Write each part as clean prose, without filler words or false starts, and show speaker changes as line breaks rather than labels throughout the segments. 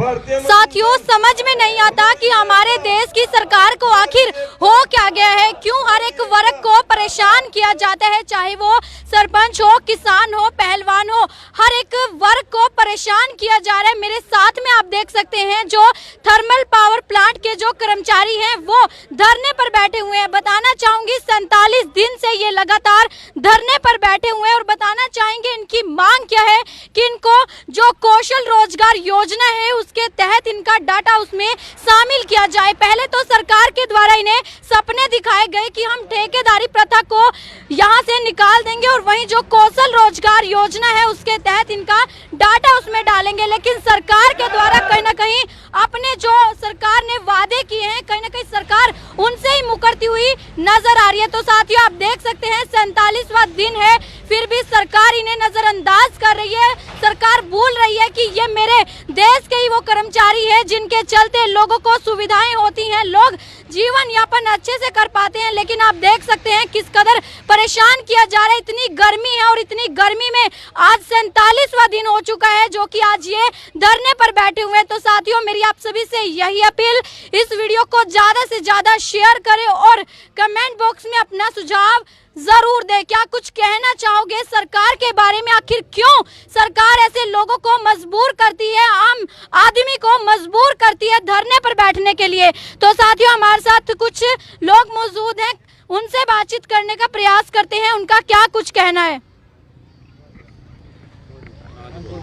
साथियों, समझ में नहीं आता कि हमारे देश की सरकार को आखिर हो क्या गया है, क्यों हर एक वर्ग को परेशान किया जाता है, चाहे वो सरपंच हो, किसान हो, पहलवान हो, हर एक वर्ग को परेशान किया जा रहा है। मेरे साथ में आप देख सकते हैं जो थर्मल पावर प्लांट के जो कर्मचारी हैं वो धरने पर बैठे हुए हैं। बताना चाहूंगी 47 दिन से ये लगातार धरने पर बैठे हुए हैं और बताना चाहेंगे इनकी मांग क्या है कि इनको जो कौशल रोजगार योजना है उसके तहत इनका डाटा उसमें शामिल किया जाए। पहले तो सरकार के द्वारा इन्हें सपने दिखाए गए कि हम ठेकेदारी प्रथा को यहाँ से निकाल देंगे और वहीं जो कौशल रोजगार योजना है उसके तहत इनका डाटा उसमें डालेंगे, लेकिन सरकार के द्वारा कहीं ना कहीं अपने जो सरकार ने वादे किए हैं कहीं ना कहीं सरकार उनसे ही मुकरती हुई नजर आ रही है। तो साथियों, आप देख सकते हैं 47वां दिन है, फिर भी सरकार इन्हें नजरअंदाज कर रही है। सरकार भूल रही है कि ये मेरे देश के ही वो कर्मचारी है जिनके चलते लोगों को सुविधाएं होती हैं, लोग जीवन यापन अच्छे से कर पाते हैं, लेकिन आप देख सकते हैं किस कदर परेशान किया जा रहा है। इतनी गर्मी है और इतनी गर्मी में आज 47वां दिन हो चुका है जो कि आज ये धरने पर बैठे हुए हैं। तो साथियों, मेरी आप सभी से यही अपील, इस वीडियो को ज्यादा से ज्यादा शेयर करें और कमेंट बॉक्स में अपना सुझाव जरूर दें। क्या कुछ कहना चाहोगे सरकार के बारे में? आखिर क्यों सरकार ऐसे लोगों को मजबूर करती है, आम आदमी को मजबूर करती है धरने पर बैठने के लिए? तो साथियों, हमारे साथ कुछ लोग मौजूद हैं, उनसे बातचीत करने का प्रयास करते हैं, उनका क्या कुछ कहना है।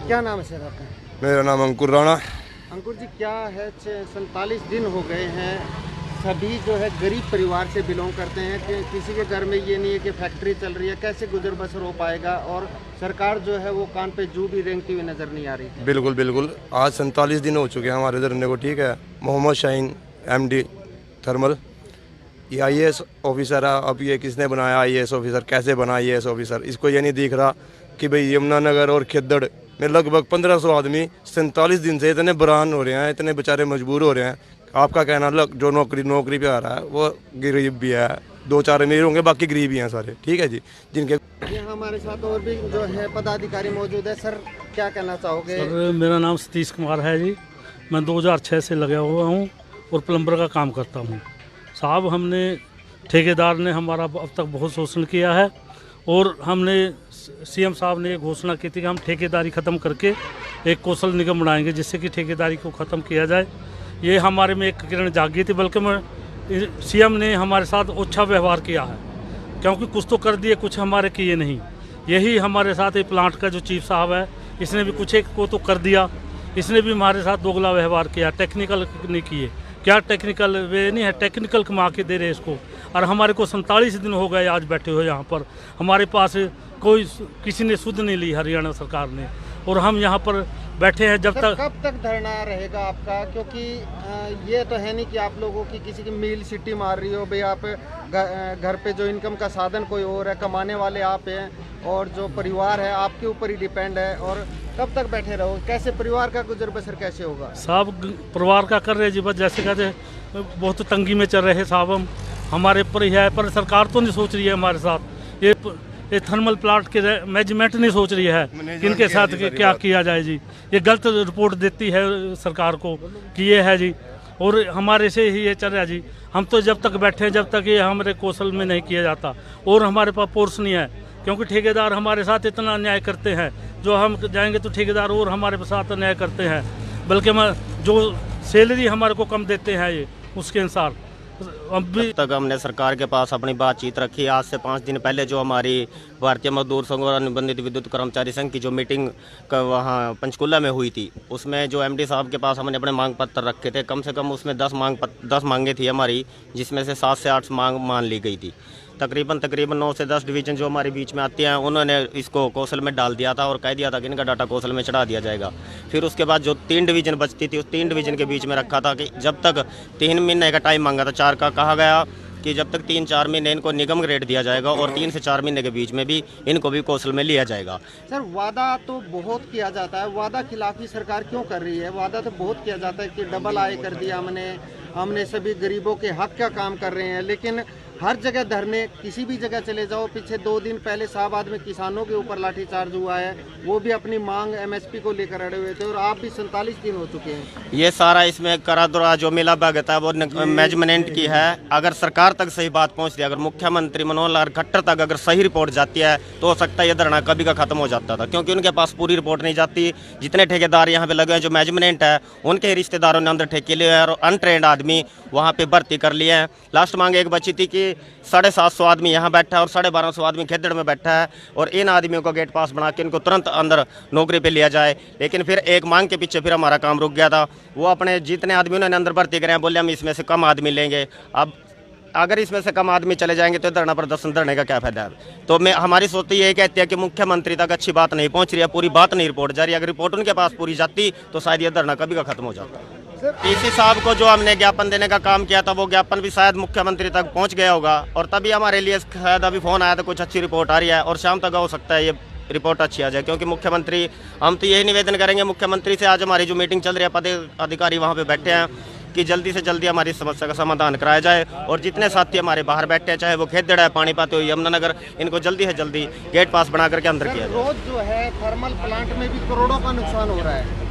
क्या नाम है सर आपका?
मेरा नाम अंकुर राणा।
अंकुर जी, क्या है 47 दिन हो गए हैं, सभी जो है गरीब परिवार से बिलोंग करते हैं कि किसी के घर में ये नहीं है कि फैक्ट्री चल रही है, कैसे गुजर बसर हो पाएगा? और सरकार जो है वो कान पे जू भी रेंगती हुई नजर नहीं आ रही है।
बिल्कुल बिल्कुल, आज 47 दिन हो चुके हैं हमारे धरने को। ठीक है, मोहम्मद शाहीन MD थर्मल, ये IAS ऑफिसर है। अब ये किसने बनाया IAS ऑफिसर, कैसे बना IAS ऑफिसर? इसको ये नहीं दिख रहा कि भाई यमुनानगर और खिद्दड़ में लगभग 1500 आदमी 47 दिन से इतने बरान हो रहे हैं, इतने बेचारे मजबूर हो रहे हैं। आपका कहना जो नौकरी पे आ रहा है वो गरीब भी है, 2-4 अमीर होंगे, बाकी गरीब ही हैं सारे। ठीक है जी, जिनके
यहाँ हमारे साथ और भी जो है पदाधिकारी मौजूद है। सर, क्या कहना चाहोगे?
सर, मेरा नाम सतीश कुमार है जी, मैं 2006 से लगा हुआ हूँ और प्लम्बर का काम करता हूँ। साहब, हमने ठेकेदार ने हमारा अब तक बहुत शोषण किया है और हमने CM साहब ने घोषणा की थी कि हम ठेकेदारी ख़त्म करके एक कौशल निगम बनाएंगे जिससे कि ठेकेदारी को ख़त्म किया जाए। ये हमारे में एक किरण जागी थी, बल्कि CM ने हमारे साथ अच्छा व्यवहार किया है, क्योंकि कुछ तो कर दिए, कुछ हमारे किए नहीं। यही हमारे साथ ये प्लांट का जो चीफ साहब है, इसने भी कुछ एक को तो कर दिया, इसने भी हमारे साथ दोगला व्यवहार किया, टेक्निकल नहीं किए। क्या टेक्निकल वे नहीं है, टेक्निकल कमा के दे रहे इसको। और हमारे को 47 दिन हो गए आज बैठे हुए यहाँ पर, हमारे पास कोई किसी ने सुध नहीं ली हरियाणा सरकार ने, और हम यहाँ पर बैठे हैं। जब तक
कब तक धरना रहेगा आपका? क्योंकि ये तो है नहीं कि आप लोगों की किसी की मील सिटी मार रही हो भाई, आप घर पे जो इनकम का साधन कोई और है, कमाने वाले आप हैं और जो परिवार है आपके ऊपर ही डिपेंड है। और कब तक बैठे रहो? कैसे परिवार का गुजर बसर कैसे होगा?
साहब, परिवार का कर रहे जी, बस जैसे कहते बहुत तंगी में चल रहे साहब। हम हमारे पर ही है, पर सरकार तो नहीं सोच रही है हमारे साथ। ये थर्मल प्लांट के मैनेजमेंट नहीं सोच रही है कि इनके साथ क्या किया जाए जी। ये गलत रिपोर्ट देती है सरकार को कि ये है जी, और हमारे से ही ये चल रहा है जी। हम तो जब तक बैठे हैं, जब तक ये हमारे कौशल में नहीं किया जाता, और हमारे पास फोर्स नहीं है, क्योंकि ठेकेदार हमारे साथ इतना अन्याय करते हैं। जो हम जाएंगे तो ठेकेदार और हमारे साथ अन्याय करते हैं, बल्कि जो सैलरी हमारे को कम देते हैं ये उसके अनुसार।
अब तक हमने सरकार के पास अपनी बातचीत रखी। आज से 5 दिन पहले जो हमारी भारतीय मजदूर संघ और अनुबंधित विद्युत कर्मचारी संघ की जो मीटिंग वहाँ पंचकुला में हुई थी, उसमें जो MD साहब के पास हमने अपने मांग पत्र रखे थे, कम से कम उसमें 10 मांगे थी हमारी, जिसमें से 7 से 8 मांग मान ली गई थी। तकरीबन 9 से 10 डिवीज़न जो हमारे बीच में आती हैं, उन्होंने इसको कौशल में डाल दिया था और कह दिया था कि इनका डाटा कौशल में चढ़ा दिया जाएगा। फिर उसके बाद जो 3 डिवीज़न बचती थी, उस 3 डिवीज़न के बीच में रखा था कि जब तक 3 महीने का टाइम मांगा था, 4 का कहा गया कि जब तक 3-4 महीने इनको निगम ग्रेड दिया जाएगा और 3 से 4 महीने के बीच में भी इनको भी कौशल में लिया जाएगा।
सर, वादा तो बहुत किया जाता है, वादा खिलाफी सरकार क्यों कर रही है? वादा तो बहुत किया जाता है कि डबल आय कर दिया हमने सभी गरीबों के हक का काम कर रहे हैं, लेकिन हर जगह धरने, किसी भी जगह चले जाओ। पीछे 2 दिन पहले शाहबाद में किसानों के ऊपर लाठीचार्ज हुआ है, वो भी अपनी मांग MSP को लेकर अड़े हुए थे, और आप भी 47 दिन हो चुके हैं।
ये सारा इसमें करादुरा जो मिला भगत है वो मैनेजमेंट की है। अगर सरकार तक सही बात पहुंचती है, अगर मुख्यमंत्री मनोहर लाल खट्टर तक अगर सही रिपोर्ट जाती है तो हो सकता है ये धरना कभी का खत्म हो जाता था, क्योंकि उनके पास पूरी रिपोर्ट नहीं जाती। जितने ठेकेदार यहाँ पे लगे हैं, जो मैनेजमेंट है, उनके रिश्तेदारों ने अंदर ठेके लिए हैं और अनट्रेंड आदमी वहाँ पे भर्ती कर लिए हैं। लास्ट मांग एक बची थी कि 750 आदमी यहाँ बैठा है और 1250 आदमी खेदड़ में बैठा है, और इन आदमियों को गेट पास बना के इनको तुरंत अंदर नौकरी पे लिया जाए। लेकिन फिर एक मांग के पीछे फिर हमारा काम रुक गया था। वो अपने जितने आदमी उन्होंने अंदर भर्ती करे हैं, बोले हम इसमें से कम आदमी लेंगे। अब अगर इसमें से कम आदमी चले जाएंगे तो धरना प्रदर्शन धरने का क्या फायदा है। तो मैं हमारी सोच यही कहती है कि मुख्यमंत्री तक अच्छी बात नहीं पहुंच रही है, पूरी बात नहीं रिपोर्ट जा रही है। अगर रिपोर्ट उनके पास पूरी जाती तो शायद ये धरना कभी का खत्म हो जाता। पीसी साहब को जो हमने ज्ञापन देने का काम किया था, वो ज्ञापन भी शायद मुख्यमंत्री तक पहुंच गया होगा, और तभी हमारे लिए शायद अभी फोन आया था कुछ अच्छी रिपोर्ट आ रही है, और शाम तक हो सकता है ये रिपोर्ट अच्छी आ जाए। क्योंकि मुख्यमंत्री, हम तो यही निवेदन करेंगे मुख्यमंत्री से, आज हमारी जो मीटिंग चल रही है, पदाधिकारी वहाँ पे बैठे हैं, कि जल्दी से जल्दी हमारी समस्या का समाधान कराया जाए। और जितने साथी हमारे बाहर बैठे हैं, चाहे वो खेदड़ है, पानीपत हो, यमुनानगर, इनको जल्दी से जल्दी गेट पास बना करके अंदर किया जाए।
रोज जो है थर्मल प्लांट में भी करोड़ों का नुकसान हो रहा है,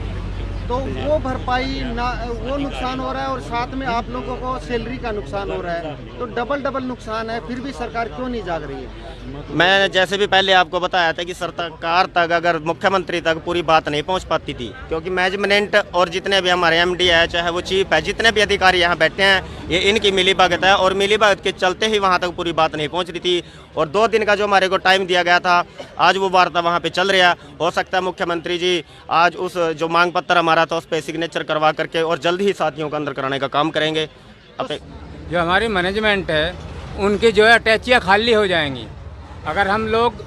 तो वो भरपाई ना, वो नुकसान हो रहा है, और साथ में आप लोगों को सैलरी का नुकसान हो रहा है, तो डबल नुकसान है। फिर भी सरकार क्यों नहीं जाग रही है?
मैं जैसे भी पहले आपको बताया था कि सरकार तक, अगर मुख्यमंत्री तक पूरी बात नहीं पहुंच पाती थी, क्योंकि मैनेजमेंट और जितने भी हमारे MD है, चाहे वो चीफ है, जितने भी अधिकारी यहाँ बैठे हैं, ये इनकी मिलीभगत है, और मिलीभगत के चलते ही वहाँ तक पूरी बात नहीं पहुँच रही थी। और 2 दिन का जो हमारे को टाइम दिया गया था, आज वो वार्ता वहाँ पे चल रहा है। हो सकता है मुख्यमंत्री जी आज उस जो मांग पत्र हमारा था उस पर सिग्नेचर करवा करके और जल्द ही साथियों को अंदर कराने का काम करेंगे। अपने
जो हमारी मैनेजमेंट है, उनकी जो है अटैचियाँ खाली हो जाएंगी। अगर हम लोग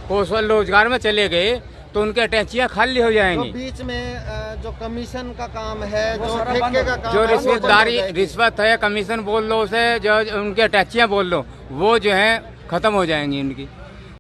कौशल रोजगार में चले गए तो उनके अटैचियाँ खाली हो जाएंगी।
तो बीच में जो कमीशन का काम है, जो ठेके का काम
जो
है, वो बंद हो
रिश्वतदारी,
जाएगी।
रिश्वत है, कमीशन बोल लो उसे, जो उनके अटैचियाँ बोल लो, वो जो है खत्म हो जाएंगी इनकी।